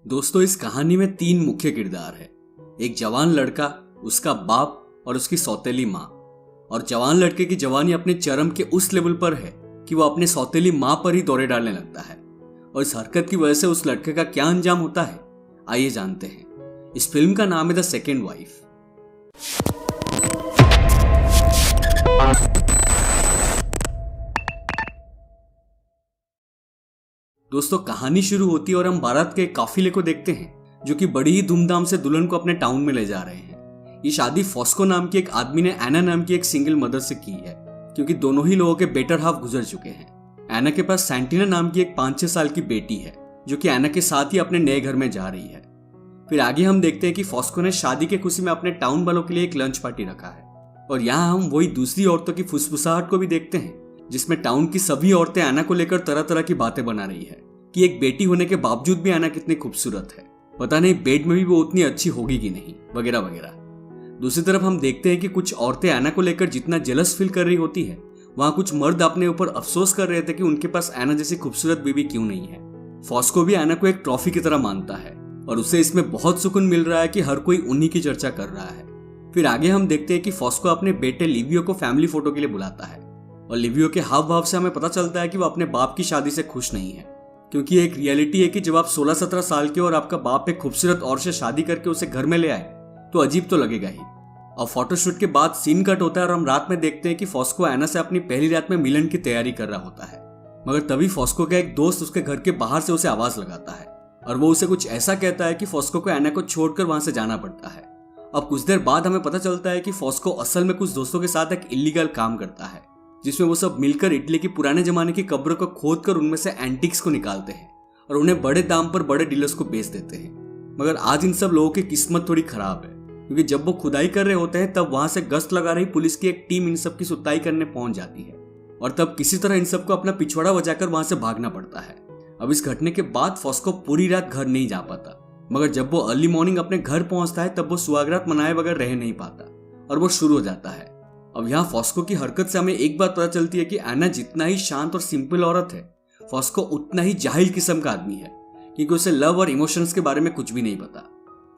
दोस्तों, इस कहानी में 3 मुख्य किरदार है। एक जवान लड़का, उसका बाप और उसकी सौतेली माँ। और जवान लड़के की जवानी अपने चरम के उस लेवल पर है कि वो अपने सौतेली माँ पर ही दौरे डालने लगता है। और इस हरकत की वजह से उस लड़के का क्या अंजाम होता है, आइए जानते हैं। इस फिल्म का नाम है द सेकेंड वाइफ। दोस्तों, कहानी शुरू होती है और हम बारात के एक काफिले को देखते हैं जो कि बड़ी ही धूमधाम से दुल्हन को अपने टाउन में ले जा रहे हैं। ये शादी फॉस्को नाम की एक आदमी ने एना नाम की एक सिंगल मदर से की है, क्योंकि दोनों ही लोगों के बेटर हाफ गुजर चुके हैं। एना के पास सैंटिना नाम की एक 5-6 साल की बेटी है जो कि एना के साथ ही अपने नए घर में जा रही है। फिर आगे हम देखते हैं कि फॉस्को ने शादी के खुशी में अपने टाउन वालों के लिए एक लंच पार्टी रखा है। और यहाँ हम वही दूसरी औरतों की फुसफुसाहट को भी देखते हैं, जिसमें टाउन की सभी औरतें एना को लेकर तरह तरह की बातें बना रही है कि एक बेटी होने के बावजूद भी एना कितनी खूबसूरत है, पता नहीं बेड में भी वो उतनी अच्छी होगी कि नहीं, वगैरह वगैरह। दूसरी तरफ हम देखते हैं कि कुछ औरतें एना को लेकर जितना जेलस फील कर रही होती है, वहां कुछ मर्द अपने ऊपर अफसोस कर रहे थे कि उनके पास एना जैसी खूबसूरत बीवी क्यों नहीं है। फॉस्को भी एना को एक ट्रॉफी की तरह मानता है और उसे इसमें बहुत सुकून मिल रहा है कि हर कोई उन्हीं की चर्चा कर रहा है। फिर आगे हम देखते हैं कि फॉस्को अपने बेटे लिवियो को फैमिली फोटो के लिए बुलाता है और लिवियो के हाव भाव से हमें पता चलता है कि वो अपने बाप की शादी से खुश नहीं है, क्योंकि एक रियलिटी है कि जब आप 16-17 साल के और आपका बाप एक खूबसूरत औरत से शादी करके उसे घर में ले आए तो अजीब तो लगेगा ही। और फोटोशूट के बाद सीन कट होता है और हम रात में देखते हैं कि फॉस्को एना से अपनी पहली रात में मिलन की तैयारी कर रहा होता है। मगर तभी फॉस्को का एक दोस्त उसके घर के बाहर से उसे आवाज लगाता है और वो उसे कुछ ऐसा कहता है कि फॉस्को को एना को छोड़कर वहां से जाना पड़ता है। अब कुछ देर बाद हमें पता चलता है कि फॉस्को असल में कुछ दोस्तों के साथ एक इल्लीगल काम करता है, जिसमें वो सब मिलकर इटली की पुराने जमाने की कब्रों को खोदकर उनमें से एंटिक्स को निकालते हैं और उन्हें बड़े दाम पर बड़े डीलर्स को बेच देते हैं। मगर आज इन सब लोगों की किस्मत थोड़ी खराब है, क्योंकि जब वो खुदाई कर रहे होते हैं तब वहां से गश्त लगा रही पुलिस की एक टीम इन सब की सुताई करने पहुंच जाती है और तब किसी तरह इन सबको अपना पिछवाड़ा बजाकर वहां से भागना पड़ता है। अब इस घटने के बाद फॉस्को पूरी रात घर नहीं जा पाता, मगर जब वो अर्ली मॉर्निंग अपने घर पहुंचता है तब वो सुहागरात मनाए बगैर रह नहीं पाता और वो शुरू हो जाता है। अब यहाँ फॉस्को की हरकत से हमें एक बात पता चलती है कि एना जितना ही शांत और सिंपल औरत है, फॉस्को उतना ही जाहिल किस्म का आदमी है, क्योंकि उसे लव और इमोशंस के बारे में कुछ भी नहीं पता।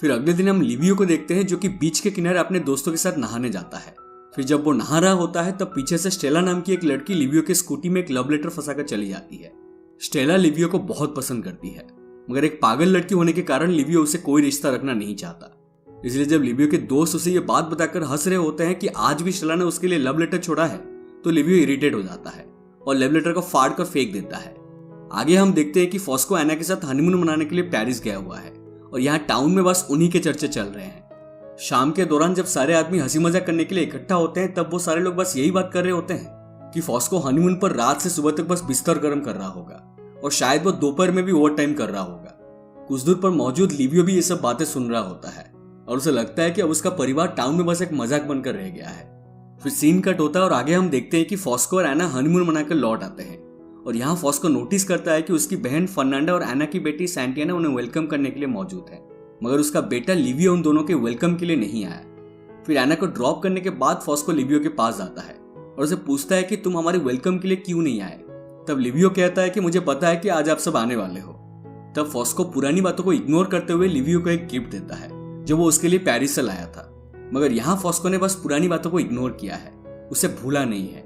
फिर अगले दिन हम लिवियो को देखते हैं जो कि बीच के किनारे अपने दोस्तों के साथ नहाने जाता है। फिर जब वो नहा रहा होता है तब पीछे से स्टेला नाम की एक लड़की लिवियो के स्कूटी में एक लव लेटर फंसाकर चली जाती है। स्टेला लिवियो को बहुत पसंद करती है, मगर एक पागल लड़की होने के कारण लिवियो उसे कोई रिश्ता रखना नहीं चाहता। इसलिए जब लिवियो के दोस्त उसे ये बात बताकर हंस रहे होते हैं कि आज भी स्टेला ने उसके लिए लव लेटर छोड़ा है, तो लिवियो इरिटेट हो जाता है और लव लेटर को फाड़ कर फेंक देता है। आगे हम देखते हैं कि फॉस्को एना के साथ हनीमून मनाने के लिए पेरिस गया हुआ है और यहाँ टाउन में बस उन्हीं के चर्चे चल रहे हैं। शाम के दौरान जब सारे आदमी हंसी मजाक करने के लिए इकट्ठा होते हैं तब वो सारे लोग बस यही बात कर रहे होते हैं कि फॉस्को हनीमून पर रात से सुबह तक बस बिस्तर गर्म कर रहा होगा और शायद वो दोपहर में भी ओवर टाइम कर रहा होगा। कुछ दूर पर मौजूद लिवियो भी ये सब बातें सुन रहा होता है और उसे लगता है कि अब उसका परिवार टाउन में बस एक मजाक बनकर रह गया है। फिर सीन कट होता है और आगे हम देखते हैं कि फॉस्को और एना हनीमून मनाकर लौट आते हैं और यहाँ फॉस्को नोटिस करता है कि उसकी बहन फर्नांडा और एना की बेटी सैंटिना उन्हें वेलकम करने के लिए मौजूद है, मगर उसका बेटा लिवियो उन दोनों के वेलकम के लिए नहीं आया। फिर एना को ड्रॉप करने के बाद फॉस्को लिवियो के पास जाता है और उसे पूछता है कि तुम हमारे वेलकम के लिए क्यों नहीं आए। तब लिवियो कहता है कि मुझे पता है कि आज आप सब आने वाले हो। तब फॉस्को पुरानी बातों को इग्नोर करते हुए लिवियो को एक गिफ्ट देता है जो वो उसके लिए पेरिस से लाया था, मगर यहाँ फॉस्को ने बस पुरानी बातों को इग्नोर किया है, उसे भूला नहीं है।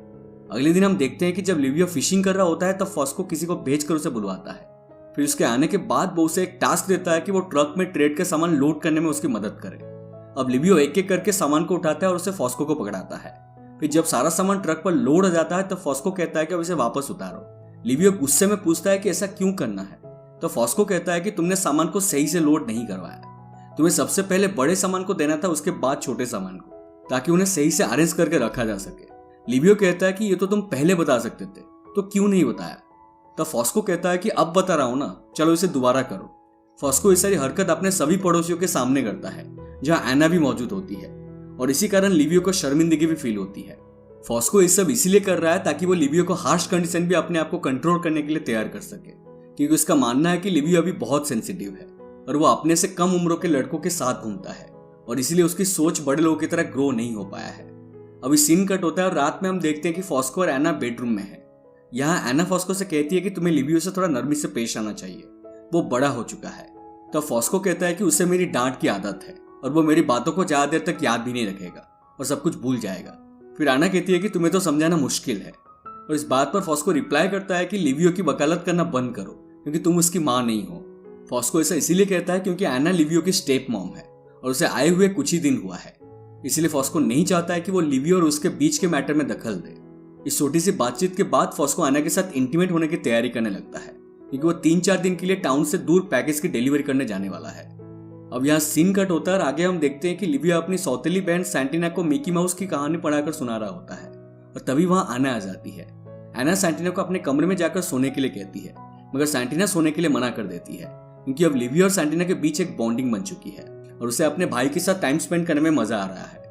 अगले दिन हम देखते हैं कि जब लिवियो फिशिंग कर रहा होता है तब फॉस्को किसी को भेजकर उसे बुलवाता है। फिर उसके आने के बाद वो उसे एक टास्क देता है कि वो ट्रक में ट्रेड के सामान लोड करने में उसकी मदद करे। अब लिवियो एक एक करके सामान को उठाता है और उसे फॉस्को को पकड़ाता है। फिर जब सारा सामान ट्रक पर लोड हो जाता है तब फॉस्को कहता है कि अब इसे वापस उतारो। लिवियो गुस्से में पूछता है कि ऐसा क्यों करना है, तो फॉस्को कहता है कि तुमने सामान को सही से लोड नहीं करवाया, तुम्हें सबसे पहले बड़े सामान को देना था, उसके बाद छोटे सामान को, ताकि उन्हें सही से अरेंज करके रखा जा सके। लिवियो कहता है कि ये तो तुम पहले बता सकते थे, तो क्यों नहीं बताया। तब फॉस्को कहता है कि अब बता रहा हूं ना, चलो इसे दोबारा करो। फॉस्को इस सारी हरकत अपने सभी पड़ोसियों के सामने करता है जहां एना भी मौजूद होती है और इसी कारण लिवियो को शर्मिंदगी भी फील होती है। फॉस्को ये सब इसीलिए कर रहा है ताकि वो लिवियो को हार्श कंडीशन भी अपने आप को कंट्रोल करने के लिए तैयार कर सके, क्योंकि उसका मानना है कि लिवियो अभी बहुत सेंसिटिव है और वो अपने से कम उम्रों के लड़कों के साथ घूमता है और इसीलिए उसकी सोच बड़े लोगों की तरह ग्रो नहीं हो पाया है। अभी सीन कट होता है और रात में हम देखते हैं कि फॉस्को और एना बेडरूम में है। यहाँ एना फॉस्को से कहती है कि तुम्हें लिवियो से थोड़ा नरमी से पेश आना चाहिए, वो बड़ा हो चुका है। तब फॉस्को कहता है कि उसे मेरी डांट की आदत है और वो मेरी बातों को ज्यादा देर तक याद भी नहीं रखेगा और सब कुछ भूल जाएगा। फिर आना कहती है कि तुम्हें तो समझाना मुश्किल है, और इस बात पर फॉस्को रिप्लाई करता है कि लिवियो की वकालत करना बंद करो क्योंकि तुम उसकी माँ नहीं हो। फॉस्को ऐसा इसीलिए कहता है क्योंकि एना लिवियो की स्टेप मॉम है और उसे आए हुए कुछ ही दिन हुआ है। इसलिए फॉस्को नहीं चाहता है कि वो लिवियो और उसके बीच के मैटर में दखल दे। इस छोटी सी बातचीत के बाद फॉस्को एना के साथ इंटीमेट होने की तैयारी करने लगता है क्योंकि वो 3-4 दिन के लिए टाउन से दूर पैकेज की डिलीवरी करने जाने वाला है। अब यहाँ सीन कट होता है और आगे हम देखते हैं कि लिविया अपनी सौतेली बहन सैंटिना को मिकी माउस की कहानी पढ़ाकर सुना रहा होता है और तभी वहां आना आ जाती है। एना सैंटिना को अपने कमरे में जाकर सोने के लिए कहती है, मगर सैंटिना सोने के लिए मना कर देती है क्योंकि अब लिविया और सैंटिना के बीच एक बॉन्डिंग बन चुकी है और उसे अपने भाई के साथ टाइम स्पेंड करने में मजा आ रहा है।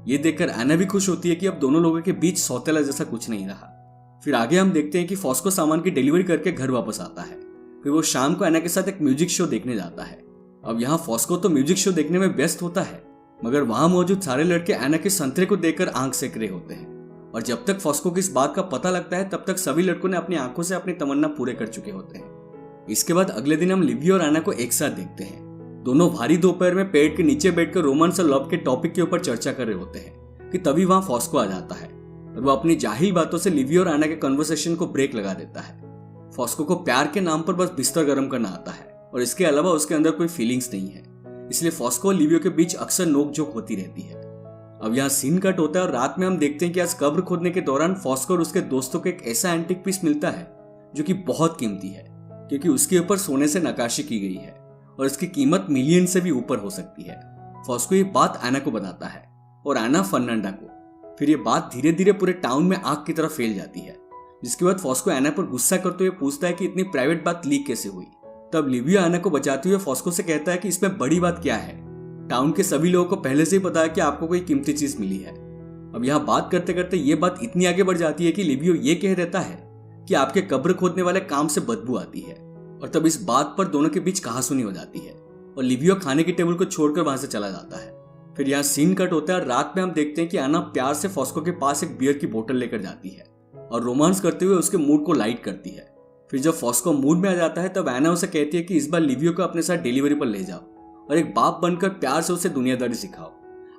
ये देखकर एना भी खुश होती है कि अब दोनों लोगों के बीच सौतेला जैसा कुछ नहीं रहा। फिर आगे हम देखते हैं कि फॉस्को सामान की डिलीवरी करके घर वापस आता है। फिर वो शाम को एना के साथ एक म्यूजिक शो देखने जाता है। अब यहाँ फॉस्को तो म्यूजिक शो देखने में व्यस्त होता है, मगर वहां मौजूद सारे लड़के एना के संतरे को देखकर आंख सेक रहे होते हैं और जब तक फॉस्को को इस बात का पता लगता है तब तक सभी लड़कों ने अपनी आंखों से अपनी तमन्ना पूरे कर चुके होते हैं। इसके बाद अगले दिन हम लिविया और एना को एक साथ देखते हैं। दोनों भारी दोपहर में पेड़ के नीचे बैठकर रोमांस और लव के टॉपिक के ऊपर चर्चा कर रहे होते हैं कि तभी वहां फॉस्को आ जाता है और वो अपनी जाहिल बातों से लिविया और एना के कन्वर्सेशन को ब्रेक लगा देता है। फॉस्को को प्यार के नाम पर बस बिस्तर गर्म करना आता है और इसके अलावा उसके अंदर कोई फीलिंग्स नहीं है, इसलिए फॉस्को और लिवियो के बीच अक्सर नोकझोंक होती रहती है। अब यहाँ सीन कट होता है और रात में हम देखते हैं कि आज कब्र खोदने के दौरान फॉस्को और उसके दोस्तों को एक ऐसा एंटीक पीस मिलता है जो कि बहुत कीमती है क्योंकि उसके ऊपर सोने से नक्काशी की गई है और इसकी कीमत मिलियन से भी ऊपर हो सकती है। फॉस्को ये बात एना को बताता है और एना फर्नांडा को। फिर ये बात धीरे धीरे पूरे टाउन में आग की तरह फैल जाती है, जिसके बाद फॉस्को एना पर गुस्सा करते हुए पूछता है कि इतनी प्राइवेट बात लीक कैसे हुई। तब लिविया एना को बचाते हुए फॉस्को से कहता है कि इसमें बड़ी बात क्या है, टाउन के सभी लोगों को पहले से ही पता है कि आपको कोई कीमती चीज मिली है। अब यहाँ बात करते करते ये बात इतनी आगे बढ़ जाती है कि लिवियो ये कह देता है कि आपके कब्र खोदने वाले काम से बदबू आती है और तब इस बात पर दोनों के बीच कहासुनी हो जाती है और लिवियो खाने की टेबल को छोड़कर वहां से चला जाता है। फिर यहाँ सीन कट होता है और रात में हम देखते हैं कि एना प्यार से फॉस्को के पास एक बियर की बोतल लेकर जाती है और रोमांस करते हुए उसके मूड को लाइट करती है। फिर जब फॉस्को मूड में आ जाता है तब एना उसे कहती है कि इस बार लिवियो को अपने साथ डिलीवरी पर ले जाओ और एक बाप बनकर प्यार से उसे दुनियादारी सिखाओ।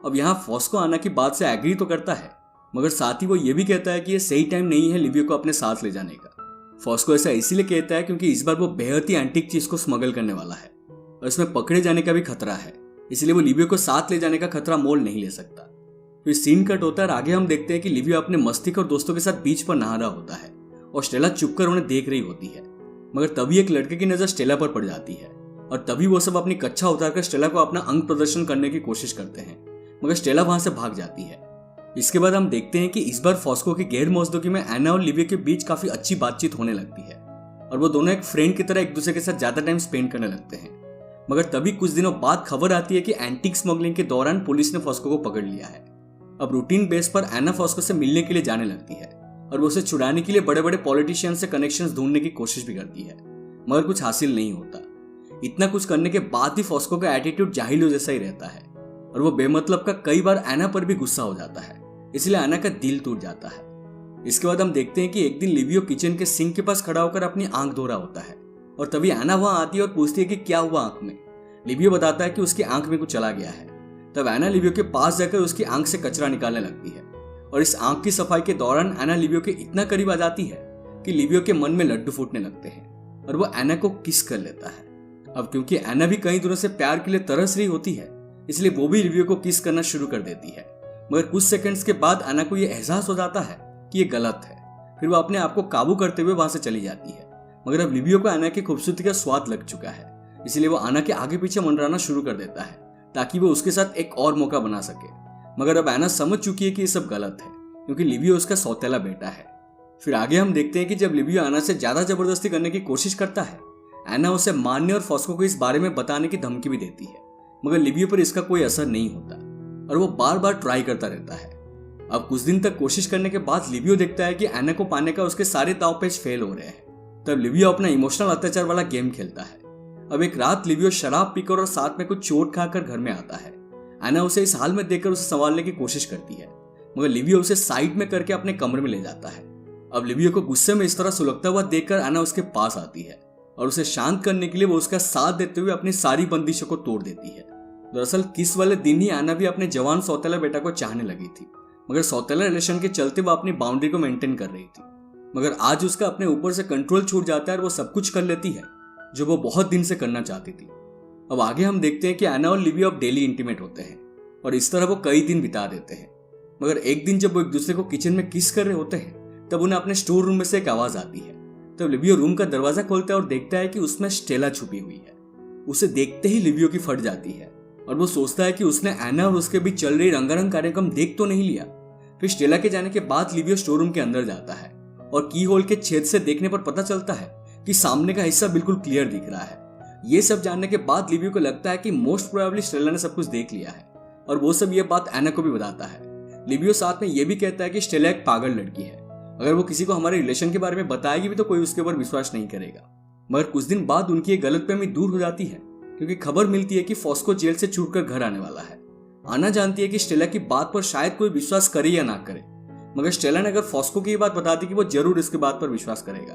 अब यहाँ फॉस्को एना की बात से एग्री तो करता है, मगर साथ ही वो ये भी कहता है कि ये सही टाइम नहीं है लिवियो को अपने साथ ले जाने का। फॉस्को ऐसा इसीलिए कहता है क्योंकि इस बार वो बेहद ही एंटीक चीज को स्मगल करने वाला है और इसमें पकड़े जाने का भी खतरा है, इसलिए वो लिवियो को साथ ले जाने का खतरा मोल नहीं ले सकता। फिर सीन कट होता है और आगे हम देखते हैं कि लिवियो अपने मस्तिष्क और दोस्तों के साथ बीच पर नहा रहा होता है और स्टेला चुपकर उन्हें देख रही होती है, मगर तभी एक लड़के की नजर स्टेला पर पड़ जाती है और तभी वो सब अपनी कच्छा उतारकर स्टेला को अपना अंग प्रदर्शन करने की कोशिश करते हैं, मगर स्टेला वहां से भाग जाती है। इसके बाद हम देखते हैं कि इस बार फॉस्को की गैर मौजूदगी में एना और लिवियो के बीच काफी अच्छी बातचीत होने लगती है और वो दोनों एक फ्रेंड की तरह एक दूसरे के साथ ज्यादा टाइम स्पेंड करने लगते हैं। मगर तभी कुछ दिनों बाद खबर आती है कि एंटीक स्मगलिंग के दौरान पुलिस ने फॉस्को को पकड़ लिया है। अब रूटीन बेस पर एना फॉस्को से मिलने के लिए जाने लगती है और वो उसे छुड़ाने के लिए बड़े बड़े पॉलिटिशियन से कनेक्शंस ढूंढने की कोशिश भी करती है, मगर कुछ हासिल नहीं होता। इतना कुछ करने के बाद भी फॉस्को का एटीट्यूड जाहिलों जैसा ही रहता है और वो बेमतलब का कई बार एना पर भी गुस्सा हो जाता है, इसलिए एना का दिल टूट जाता है। इसके बाद हम देखते हैं कि एक दिन लिवियो किचन के सिंक के पास खड़ा होकर अपनी आंख धो रहा होता है और तभी एना वहां आती है और पूछती है कि क्या हुआ आंख में। लिवियो बताता है कि उसकी आंख में कुछ चला गया है। तब एना लिवियो के पास जाकर उसकी आंख से कचरा निकालने लगती है और इस आंख की सफाई के दौरान एना लिवियो के इतना करीब आ जाती है कि लिवियो के मन में लड्डू फूटने लगते हैं और वो एना को किस कर लेता है। अब क्योंकि एना भी कई दिनों से प्यार के लिए तरस रही होती है, इसलिए वो भी लिवियो को किस करना शुरू कर देती है, मगर कुछ सेकंड्स के बाद एना को यह एहसास हो जाता है कि ये गलत है। फिर वो अपने आप को काबू करते हुए वहां से चली जाती है, मगर अब लिवियो को एना की खूबसूरती का स्वाद लग चुका है, इसलिए वो एना के आगे पीछे मंडराना शुरू कर देता है ताकि वो उसके साथ एक और मौका बना सके। मगर अब एना समझ चुकी है कि ये सब गलत है क्योंकि लिवियो उसका सौतेला बेटा है। फिर आगे हम देखते हैं कि जब लिवियो एना से ज्यादा जबरदस्ती करने की कोशिश करता है, एना उसे मारने और फॉस्को को इस बारे में बताने की धमकी भी देती है, मगर लिवियो पर इसका कोई असर नहीं होता और वो बार बार ट्राई करता रहता है। अब कुछ दिन तक कोशिश करने के बाद लिवियो देखता है कि एना को पाने का उसके सारे दांव पेच फेल हो रहे हैं। तब लिवियो अपना इमोशनल अत्याचार वाला गेम खेलता है। अब एक रात लिवियो शराब पीकर और साथ में कुछ चोट खाकर घर में आता है। एना उसे इस हाल में देखकर उसे संभालने की कोशिश करती है, मगर लिवियो उसे साइड में करके अपने कमरे में ले जाता है। अब लिवियो को गुस्से में इस तरह सुलगता हुआ देखकर एना उसके पास आती है और उसे शांत करने के लिए वो उसका साथ देते हुए अपनी सारी बंदिशों को तोड़ देती है। दरअसल किस वाले दिन ही एना भी अपने जवान सौतेला बेटा को चाहने लगी थी, मगर सौतेला रिलेशन के चलते वो अपनी बाउंड्री को मेंटेन कर रही थी। मगर आज उसका अपने ऊपर से कंट्रोल छूट जाता है और वो सब कुछ कर लेती है जो वो बहुत दिन से करना चाहती थी। अब आगे हम देखते हैं कि एना और लिविया अब डेली इंटीमेट होते हैं और इस तरह वो कई दिन बिता देते हैं। मगर एक दिन जब वो एक दूसरे को किचन में किस कर रहे होते हैं तब उन्हें अपने स्टोर रूम में से एक आवाज आती है। तब लिवियो रूम का दरवाजा खोलता है और देखता है कि उसमें स्टेला छुपी हुई है। उसे देखते ही लिवियो की फट जाती है और वो सोचता है कि उसने एना और उसके बीच चल रही रंगारंग कार्यक्रम देख तो नहीं लिया। फिर स्टेला के जाने के बाद लिवियो स्टोर रूम के अंदर जाता है और की होल के छेद से देखने पर पता चलता है कि सामने का हिस्सा बिल्कुल क्लियर दिख रहा है। ये सब जानने के बाद लिवियो को लगता है कि मोस्ट प्रोबेबली स्टेला ने सब कुछ देख लिया है और वो सब ये बात एना को भी बताता है। लिवियो साथ में ये भी कहता है कि स्टेला एक पागल लड़की है, अगर वो किसी को हमारे रिलेशन के बारे में बताएगी भी तो कोई उसके ऊपर विश्वास नहीं करेगा। मगर कुछ दिन बाद उनकी एक गलतफहमी दूर हो जाती है क्योंकि खबर मिलती है कि फॉस्को जेल से छूटकर घर आने वाला है। आना जानती है कि स्टेला की बात पर शायद कोई विश्वास करे या ना करे, मगर स्टेला ने अगर फॉस्को की ये बात बता दी कि वो जरूर इसके बात पर विश्वास करेगा।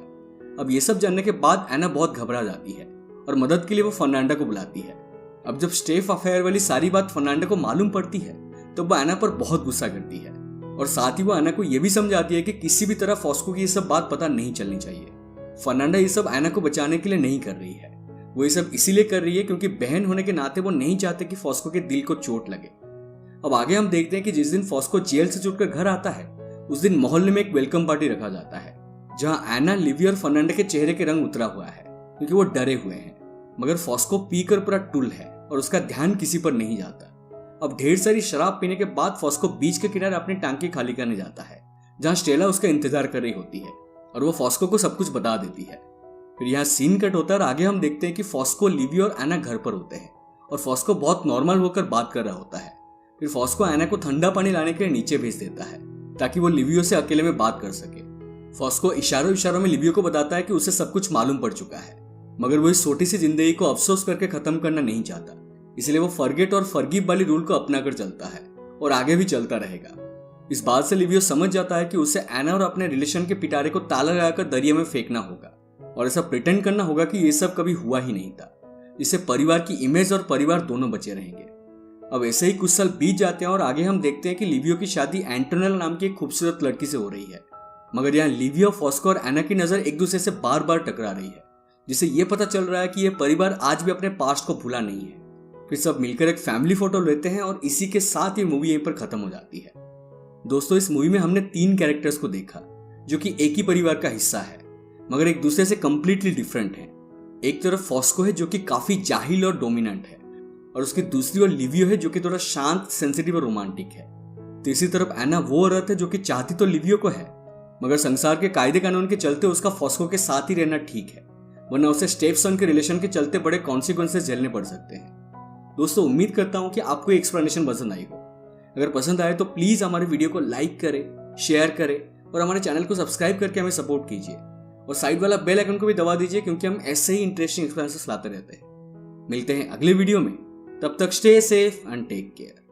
अब ये सब जानने के बाद एना बहुत घबरा जाती है और मदद के लिए वो फर्नांडा को बुलाती है। अब जब स्टेफ अफेयर वाली सारी बात फर्नांडा को मालूम पड़ती है तो वो एना पर बहुत गुस्सा करती है और साथ ही वो एना को यह भी समझाती है कि किसी भी तरह फॉस्को की ये सब बात पता नहीं चलनी चाहिए। फर्नांडा ये सब एना को बचाने के लिए नहीं कर रही है, वो ये सब इसीलिए कर रही है क्योंकि बहन होने के नाते वो नहीं चाहते कि फॉस्को के दिल को चोट लगे। अब आगे हम देखते हैं कि जिस दिन फॉस्को जेल से छूटकर घर आता है उस दिन मोहल्ले में एक वेलकम पार्टी रखा जाता है जहां एना, लिविया और फर्नांडा के चेहरे के रंग उतरा हुआ है क्योंकि वो डरे हुए हैं। मगर फॉस्को पीकर पूरा टुल है और उसका ध्यान किसी पर नहीं जाता। अब ढेर सारी शराब पीने के बाद फॉस्को बीच के किनारे अपनी टांकी खाली करने जाता है जहां स्टेला उसका इंतजार कर रही होती है और वो फॉस्को को सब कुछ बता देती है। फिर यहाँ सीन कट होता है और आगे हम देखते हैं कि फॉस्को, लिविया और एना घर पर होते हैं और फॉस्को बहुत नॉर्मल होकर बात कर रहा होता है। फिर फॉस्को एना को ठंडा पानी लाने के लिए नीचे भेज देता है ताकि वो लिवियो से अकेले में बात कर सके। फॉस्को इशारों इशारों में लिवियो को बताता है कि उसे सब कुछ मालूम पड़ चुका है, मगर वो इस छोटी सी जिंदगी को अफसोस करके खत्म करना नहीं चाहता, इसलिए वो फॉरगेट और फॉरगिव वाली रूल को अपना कर चलता है और आगे भी चलता रहेगा। इस बात से लिवियो समझ जाता है कि उसे एना और अपने रिलेशन के पिटारे को ताला लगाकर दरिया में फेंकना होगा और ऐसा प्रिटेंड करना होगा कि ये सब कभी हुआ ही नहीं था, जिससे परिवार की इमेज और परिवार दोनों बचे रहेंगे। अब ऐसे ही कुछ साल बीत जाते हैं और आगे हम देखते हैं कि लिवियो की शादी एंटोनेला नाम की एक खूबसूरत लड़की से हो रही है। मगर यहाँ लिवियो, फॉस्को और एना की नजर एक दूसरे से बार बार टकरा रही है, जिससे ये पता चल रहा है कि यह परिवार आज भी अपने पास्ट को भूला नहीं है। फिर सब मिलकर एक फैमिली फोटो लेते हैं और इसी के साथ ये मूवी यहीं पर खत्म हो जाती है। दोस्तों, इस मूवी में हमने 3 कैरेक्टर्स को देखा जो कि एक ही परिवार का हिस्सा है मगर एक दूसरे से कंप्लीटली डिफरेंट है। एक तरफ फॉस्को है जो कि काफी जाहिल और डोमिनेंट है और उसकी दूसरी ओर लिवियो है जो कि थोड़ा शांत, सेंसिटिव और रोमांटिक है। तीसरी तरफ एना वो औरत है जो कि चाहती तो लिवियो को है मगर संसार के कायदे कानून के चलते उसका फॉस्को के साथ ही रहना ठीक है, वरना उसे स्टेप सन के रिलेशन के चलते बड़े कॉन्सिक्वेंसेस झेलने पड़ सकते हैं। दोस्तों, उम्मीद करता हूं कि आपको ये एक्सप्लेनेशन पसंद आई हो। अगर पसंद आए तो प्लीज हमारे वीडियो को लाइक करें, शेयर करें और हमारे चैनल को सब्सक्राइब करके हमें सपोर्ट कीजिए और साइड वाला बेल आइकन को भी दबा दीजिए क्योंकि हम ऐसे ही इंटरेस्टिंग एक्सप्लेनेशंस लाते रहते हैं। मिलते हैं अगले वीडियो में, तब तक stay safe and take care.